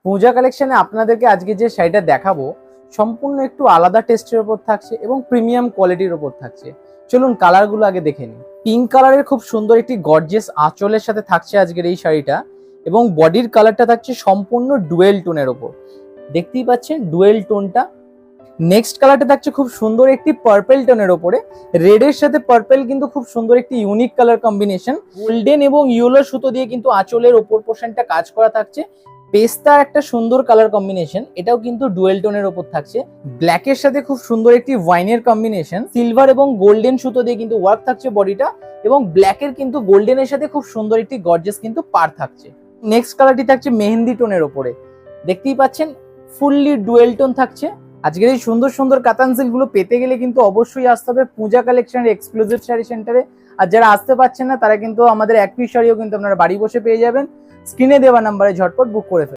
পূজা কালেকশনে আপনাদেরকে আজকে যে শাড়িটা দেখাবো সম্পূর্ণ একটু আলাদা টেস্টের উপর থাকছে এবং প্রিমিয়াম কোয়ালিটির উপর থাকছে। চলুন কালারগুলো আগে দেখে নিই। পিঙ্ক কালারের খুব সুন্দর একটি গর্জিয়াস আঁচলের সাথে থাকছে আজকের এই শাড়িটা, এবং বডির কালারটা থাকছে সম্পূর্ণ ডুয়েল টোনের ওপর। দেখতেই পাচ্ছেন ডুয়েল টোনটা। নেক্সট কালারটা থাকছে খুব সুন্দর একটি পার্পল টোনের ওপরে। রেডের সাথে পার্পল কিন্তু খুব সুন্দর একটি ইউনিক কালার কম্বিনেশন। গোল্ডেন এবং ইয়েলো সুতো দিয়ে কিন্তু আঁচলের ওপর পোর্শনটা কাজ করা থাকছে। পেস্তার একটা সুন্দর কালার কম্বিনেশন, এটাও কিন্তু ডুয়েল টোনের ওপর থাকছে। ব্ল্যাকের সাথে খুব সুন্দর একটি ওয়াইনের কম্বিনেশন, সিলভার এবং গোল্ডেন সুতো দিয়ে কিন্তু ওয়ার্ক থাকছে বডিটা, এবং ব্ল্যাকের কিন্তু গোল্ডেনের সাথে খুব সুন্দর একটি গর্জিয়াস কিন্তু পার থাকছে। নেক্সট কালারটি থাকছে মেহেন্দি টোনের ওপরে। দেখতেই পাচ্ছেন ফুললি ডুয়েল টোন থাকছে। আজকের এই সুন্দর সুন্দর কাতান সিল্ক গুলো পেতে গেলে কিন্তু অবশ্যই আসতে হবে পূজা কালেকশনের এক্সক্লুসিভ শাড়ি সেন্টারে। আর যারা আসতে পারছেন না তারা কিন্তু আমাদের এক পিস শাড়িও কিন্তু আপনারা বাড়ি বসে পেয়ে যাবেন। স্ক্রিনে দেওয়া নাম্বারে ঝটপট বুক করে ফেলুন।